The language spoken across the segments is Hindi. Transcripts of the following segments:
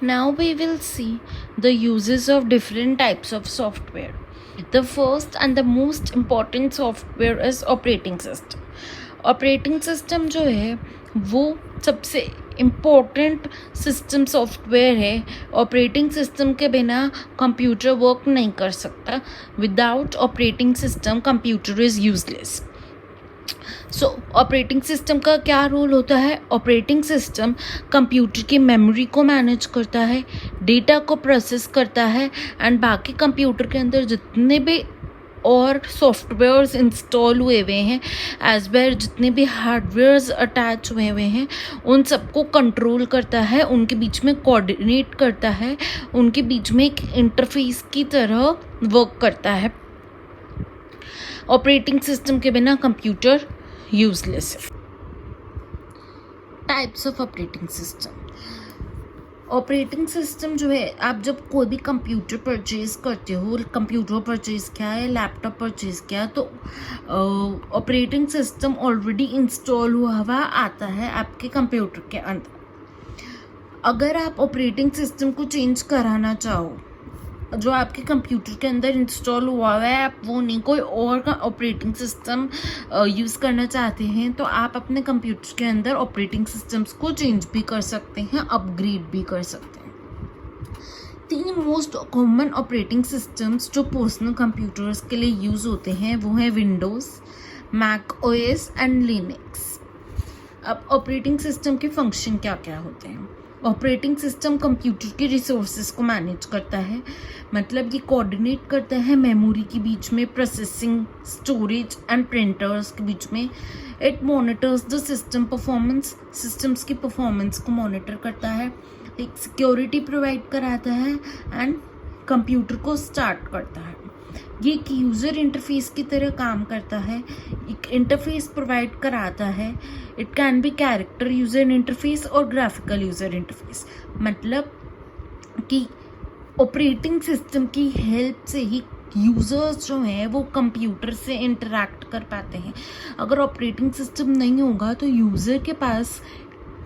Now we will see the uses of different types of software. The first and the most important software is operating system. Operating system जो है वो सबसे इम्पोर्टेंट सिस्टम सॉफ्टवेयर है. ऑपरेटिंग सिस्टम के बिना कंप्यूटर वर्क नहीं कर सकता. Without operating system computer is useless. So operating system का क्या रोल होता है? ऑपरेटिंग सिस्टम कंप्यूटर की मेमोरी को मैनेज करता है, डेटा को प्रोसेस करता है एंड बाकी कंप्यूटर के अंदर जितने भी और सॉफ्टवेयर्स इंस्टॉल हुए हुए हैं एज वेल जितने भी हार्डवेयर्स अटैच हुए हुए हैं उन सबको कंट्रोल करता है, उनके बीच में कोऑर्डिनेट करता है, उनके बीच में एक इंटरफेस की तरह वर्क करता है. ऑपरेटिंग सिस्टम के बिना कंप्यूटर यूजलेस है. Types of operating system. Operating system जो है, आप जब कोई भी कंप्यूटर परचेज करते हो, कंप्यूटर परचेज किया है, लैपटॉप परचेज किया, तो ऑपरेटिंग सिस्टम ऑलरेडी इंस्टॉल हुआ आता है आपके कंप्यूटर के अंदर. अगर आप ऑपरेटिंग सिस्टम को चेंज कराना चाहो, जो आपके कंप्यूटर के अंदर इंस्टॉल हुआ है, आप वो नहीं कोई और का ऑपरेटिंग सिस्टम यूज़ करना चाहते हैं, तो आप अपने कंप्यूटर के अंदर ऑपरेटिंग सिस्टम्स को चेंज भी कर सकते हैं, अपग्रेड भी कर सकते हैं. 3 मोस्ट कॉमन ऑपरेटिंग सिस्टम्स जो पर्सनल कंप्यूटर्स के लिए यूज़ होते हैं वो है Windows, Mac OS and Linux. अब ऑपरेटिंग सिस्टम के फंक्शन क्या क्या होते हैं? ऑपरेटिंग सिस्टम कंप्यूटर के रिसोर्सेज को मैनेज करता है, मतलब ये कोऑर्डिनेट करता है मेमोरी के बीच में, प्रोसेसिंग, स्टोरेज एंड प्रिंटर्स के बीच में. It monitors the system performance, systems की परफॉर्मेंस को मॉनिटर करता है, एक सिक्योरिटी प्रोवाइड कराता है एंड कंप्यूटर को स्टार्ट करता है. ये एक यूज़र इंटरफेस की तरह काम करता है, एक इंटरफेस प्रोवाइड कराता है. It can be character user interface और ग्राफिकल यूज़र इंटरफेस. मतलब कि ऑपरेटिंग सिस्टम की हेल्प से ही यूज़र्स जो हैं वो कंप्यूटर से इंटरैक्ट कर पाते हैं. अगर ऑपरेटिंग सिस्टम नहीं होगा तो यूज़र के पास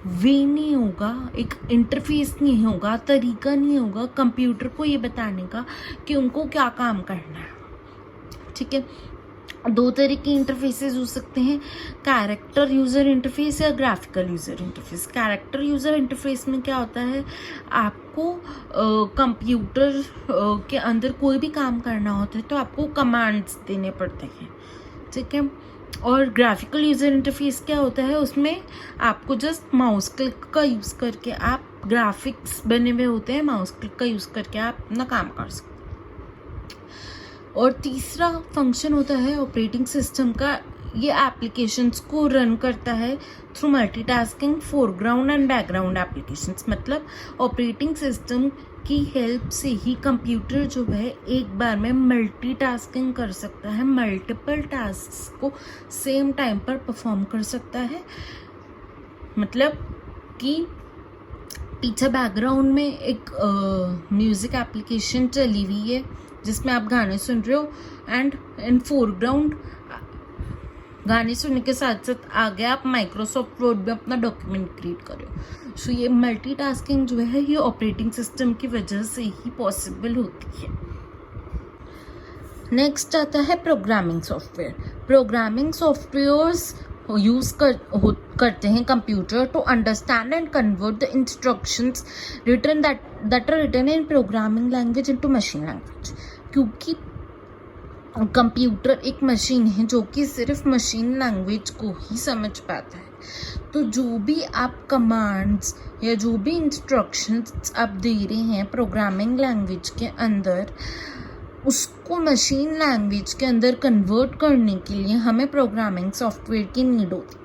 वे नहीं होगा, एक इंटरफेस नहीं होगा, तरीका नहीं होगा कंप्यूटर को ये बताने का कि उनको क्या काम करना है. ठीक है, 2 तरह के इंटरफेसेस हो सकते हैं, कैरेक्टर यूज़र इंटरफेस या graphical user interface. Character user interface में क्या होता है, आपको कंप्यूटर के अंदर कोई भी काम करना होता है तो आपको कमांड्स देने पड़ते हैं. ठीक है, और ग्राफिकल यूज़र इंटरफेस क्या होता है, उसमें आपको जस्ट माउस क्लिक का यूज़ करके, आप ग्राफिक्स बने हुए होते हैं, माउस क्लिक का यूज़ करके आप अपना काम कर सकते हैं. और तीसरा फंक्शन होता है ऑपरेटिंग सिस्टम का, ये एप्लीकेशंस को रन करता है through multitasking, foreground and background applications. मतलब ऑपरेटिंग सिस्टम की हेल्प से ही कंप्यूटर जो है एक बार में मल्टीटास्किंग कर सकता है, मल्टीपल टास्क्स को सेम टाइम पर परफॉर्म कर सकता है. मतलब कि पीछे बैकग्राउंड में एक म्यूज़िक एप्लीकेशन चली हुई है जिसमें आप गाने सुन रहे हो एंड इन फोरग्राउंड गाने सुनने के साथ साथ आगे आप माइक्रोसॉफ्ट वर्ड में अपना डॉक्यूमेंट क्रिएट कर रहे हो. सो ये मल्टीटास्किंग जो है ये ऑपरेटिंग सिस्टम की वजह से ही पॉसिबल होती है. नेक्स्ट आता है programming software. Programming softwares use करते हैं computer to understand and convert the instructions written that are written in programming language into machine language. क्योंकि कंप्यूटर एक मशीन है जो कि सिर्फ मशीन लैंग्वेज को ही समझ पाता है, तो जो भी आप कमांड्स या जो भी इंस्ट्रक्शंस आप दे रहे हैं प्रोग्रामिंग लैंग्वेज के अंदर, उसको मशीन लैंग्वेज के अंदर कन्वर्ट करने के लिए हमें प्रोग्रामिंग सॉफ्टवेयर की नीड होती है.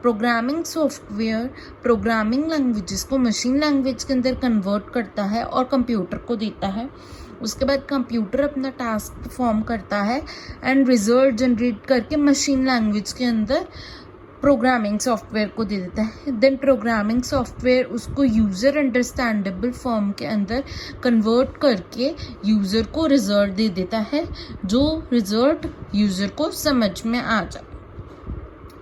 प्रोग्रामिंग सॉफ्टवेयर प्रोग्रामिंग लैंग्वेजेस को मशीन लैंग्वेज के अंदर कन्वर्ट करता है और कंप्यूटर को देता है. उसके बाद कंप्यूटर अपना टास्क परफॉर्म करता है एंड रिजल्ट जनरेट करके मशीन लैंग्वेज के अंदर प्रोग्रामिंग सॉफ्टवेयर को दे देता है. देन प्रोग्रामिंग सॉफ्टवेयर उसको यूज़र अंडरस्टैंडेबल फॉर्म के अंदर कन्वर्ट करके यूज़र को रिजल्ट दे देता है, जो रिजल्ट यूज़र को समझ में आ जाए.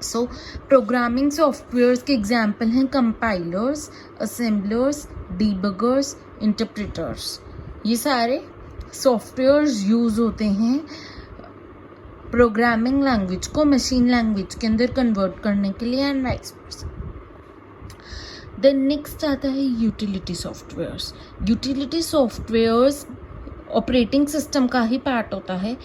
सो प्रोग्रामिंग सॉफ्टवेयर्स के एग्जाम्पल हैं कंपाइलर्स, असेंबलर्स, डीबगर्स, इंटरप्रेटर्स, ये सारे सॉफ्टवेयर्स यूज़ होते हैं प्रोग्रामिंग लैंग्वेज को मशीन लैंग्वेज के अंदर कन्वर्ट करने के लिए and vice versa. Then next आता है utility softwares. Utility softwares operating system का ही पार्ट होता है।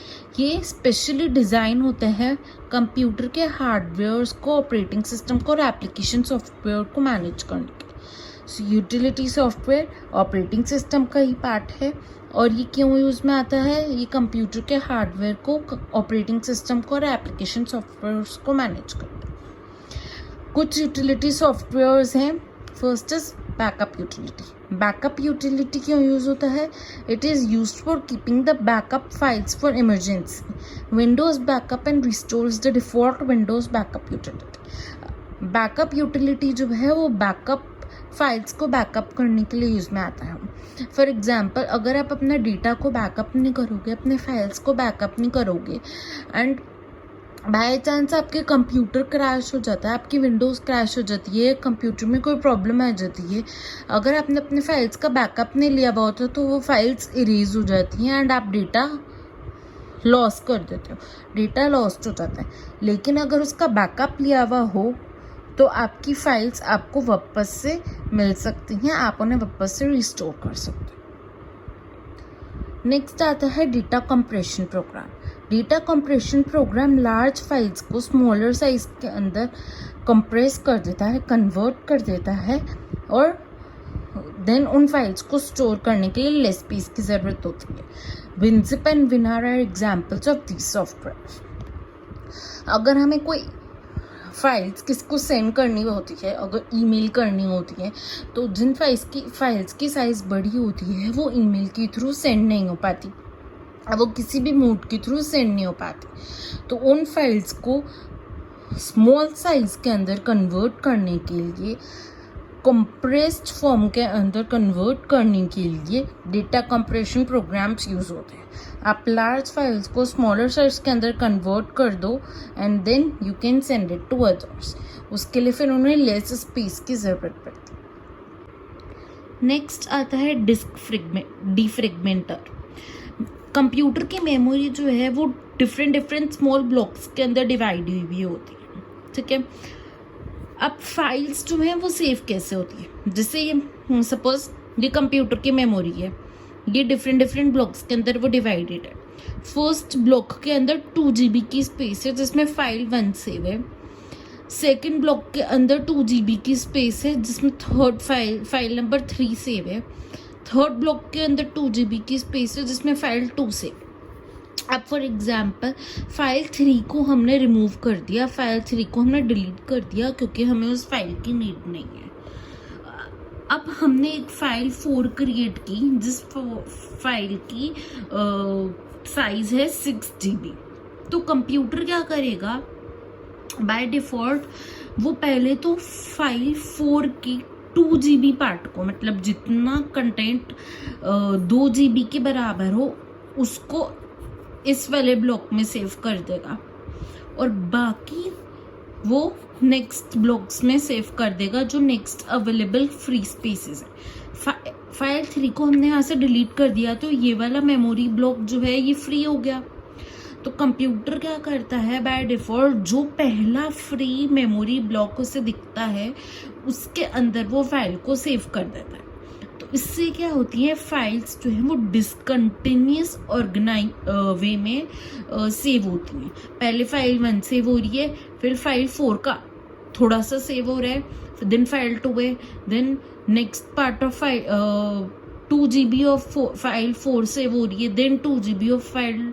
ये स्पेशली डिज़ाइन होते हैं कंप्यूटर के हार्डवेयर्स को, ऑपरेटिंग सिस्टम को और एप्लीकेशन सॉफ्टवेयर को मैनेज करने के लिए। सो यूटिलिटी सॉफ्टवेयर ऑपरेटिंग सिस्टम का ही पार्ट है। और ये क्यों यूज़ में आता है? ये कंप्यूटर के हार्डवेयर को, ऑपरेटिंग सिस्टम को और एप्लीकेशन सॉफ्टवेयर्स को मैनेज करते हैं। कुछ यूटिलिटी सॉफ्टवेयर्स हैं। First is backup utility. Backup utility क्यों यूज़ होता है? It is used for keeping the backup files for emergency. Windows backup and restores the default Windows backup utility. Backup utility जो है वो बैकअप फाइल्स को बैकअप करने के लिए यूज़ में आता है। फॉर एग्जांपल, अगर आप अपना डेटा को बैकअप नहीं करोगे, अपने फाइल्स को बैकअप नहीं करोगे एंड बाय चांस आपके कंप्यूटर क्रैश हो जाता है, आपकी विंडोज़ क्रैश हो जाती है, कंप्यूटर में कोई प्रॉब्लम आ जाती है, अगर आपने अपने फाइल्स का बैकअप नहीं लिया हुआ होता तो वो फाइल्स इरेज हो जाती हैं एंड आप डेटा लॉस कर देते हो, डेटा लॉस्ट हो जाता है। लेकिन अगर उसका बैकअप लिया हुआ हो तो आपकी फाइल्स आपको वापस से मिल सकती हैं, आप उन्हें वापस से रिस्टोर कर सकते हैं। नेक्स्ट आता है data compression program. Data compression program large files को स्मॉलर साइज के अंदर कंप्रेस कर देता है, कन्वर्ट कर देता है और देन उन फाइल्स को स्टोर करने के लिए लेस स्पेस की ज़रूरत होती है। WinZip and WinRAR are examples of this software. अगर हमें कोई फाइल्स किसको सेंड करनी होती है, अगर ईमेल करनी होती है, तो जिन फाइल्स की साइज़ बड़ी होती है वो ईमेल के थ्रू सेंड नहीं हो पाती, वो किसी भी मोड के थ्रू सेंड नहीं हो पाती। तो उन फाइल्स को स्मॉल साइज़ के अंदर कन्वर्ट करने के लिए, कंप्रेस्ड फॉर्म के अंदर कन्वर्ट करने के लिए डेटा कंप्रेशन प्रोग्राम्स यूज़ होते हैं। आप लार्ज फाइल्स को स्मॉलर साइज के अंदर कन्वर्ट कर दो and then you can send it to others. उसके लिए फिर उन्हें लेस स्पेस की ज़रूरत पड़ती है। नेक्स्ट आता है डिस्क डिफ्रेगमेंटर। कंप्यूटर की मेमोरी जो है वो डिफरेंट स्मॉल ब्लॉक्स के अंदर डिवाइड हुई होती है, ठीक है। अब फाइल्स जो है वो सेव कैसे होती है? जैसे ये सपोज ये कंप्यूटर की मेमोरी है, ये डिफरेंट ब्लॉक्स के अंदर वो डिवाइडेड है। फर्स्ट ब्लॉक के अंदर 2 GB की स्पेस है जिसमें फाइल 1 सेव है। सेकंड ब्लॉक के अंदर 2 GB की स्पेस है जिसमें थर्ड फाइल नंबर 3 सेव है। थर्ड ब्लॉक के अंदर 2 GB की स्पेस है जिसमें फाइल 2 सेव। अब फॉर एग्जाम्पल फाइल 3 को हमने रिमूव कर दिया, फाइल 3 को हमने डिलीट कर दिया क्योंकि हमें उस फाइल की नीड नहीं है। अब हमने एक फाइल 4 क्रिएट की जिस फाइल की साइज है 6 GB। तो कंप्यूटर क्या करेगा? बाय डिफ़ॉल्ट वो पहले तो फाइल 4 की 2 GB पार्ट को, मतलब जितना कंटेंट 2 GB के बराबर हो उसको इस वाले ब्लॉक में सेव कर देगा और बाकी वो नेक्स्ट ब्लॉक्स में सेव कर देगा जो नेक्स्ट अवेलेबल फ्री स्पेसेस है। फाइल 3 को हमने यहाँ से डिलीट कर दिया तो ये वाला मेमोरी ब्लॉक जो है ये फ्री हो गया। तो कंप्यूटर क्या करता है? बाय डिफ़ॉल्ट जो पहला फ्री मेमोरी ब्लॉक उसे दिखता है उसके अंदर वो फाइल को सेव कर देता है। तो इससे क्या होती है? फाइल्स जो है वो डिसकंटिन्यूस वे में सेव होती हैं। पहले फाइल 1 सेव हो रही है, फिर फाइल 4 का थोड़ा सा सेव हो रहा है, देन फाइल 2 है, then next part of file 2 GB of file 4 save हो रही है, then 2 GB of file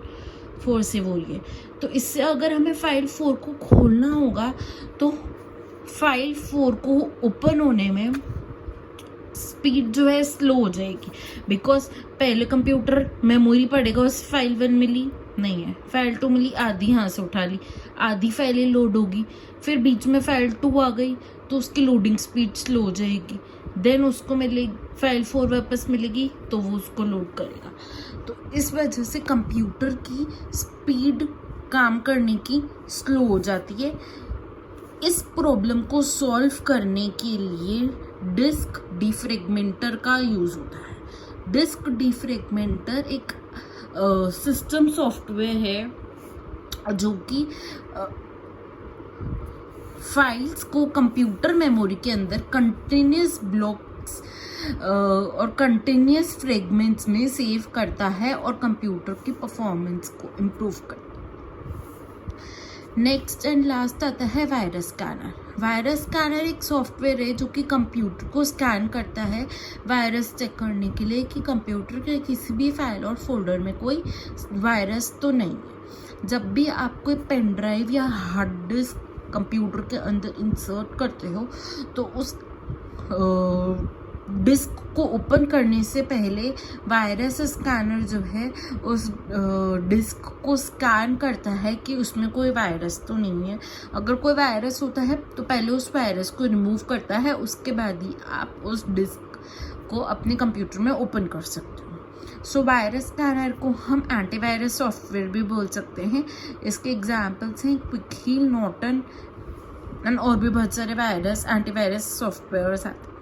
4 save हो रही है। तो इससे अगर हमें फाइल 4 को खोलना होगा तो फाइल 4 को ओपन होने में स्पीड जो है स्लो हो जाएगी, बिकॉज पहले कंप्यूटर मेमोरी पड़ेगा, उस फाइल 1 मिली नहीं है, फाइल 2 मिली, आधी यहाँ से उठा ली, आधी फाइलें लोड होगी, फिर बीच में फाइल 2 आ गई तो उसकी लोडिंग स्पीड स्लो हो जाएगी, देन उसको मिलेगी फाइल 4 वापस मिलेगी तो वो उसको लोड करेगा। तो इस वजह से कंप्यूटर की स्पीड काम करने की स्लो हो जाती है। इस प्रॉब्लम को सॉल्व करने के लिए डिस्क डिफ्रेगमेंटर का यूज़ होता है। डिस्क डिफ्रेगमेंटर एक सिस्टम सॉफ्टवेयर है जो कि फाइल्स को कंप्यूटर मेमोरी के अंदर कंटिन्यूस ब्लॉक्स और कंटिन्यूस फ्रेगमेंट्स में सेव करता है और कंप्यूटर की परफॉर्मेंस को इम्प्रूव करता है। नेक्स्ट एंड लास्ट आता है वायरस स्कैनर। वायरस स्कैनर एक सॉफ्टवेयर है जो कि कंप्यूटर को स्कैन करता है वायरस चेक करने के लिए कि कंप्यूटर के किसी भी फाइल और फोल्डर में कोई वायरस तो नहीं है। जब भी आप कोई पेन ड्राइव या हार्ड डिस्क कंप्यूटर के अंदर इंसर्ट करते हो तो उस डिस्क को ओपन करने से पहले वायरस स्कैनर जो है उस डिस्क को स्कैन करता है कि उसमें कोई वायरस तो नहीं है। अगर कोई वायरस होता है तो पहले उस वायरस को रिमूव करता है, उसके बाद ही आप उस डिस्क को अपने कंप्यूटर में ओपन कर सकते हो। सो वायरस स्कैनर को हम एंटीवायरस सॉफ्टवेयर भी बोल सकते हैं। इसके एग्जाम्पल्स हैं क्विक हील, नॉर्टन और भी बहुत सारे वायरस एंटीवायरस सॉफ्टवेयर आते हैं।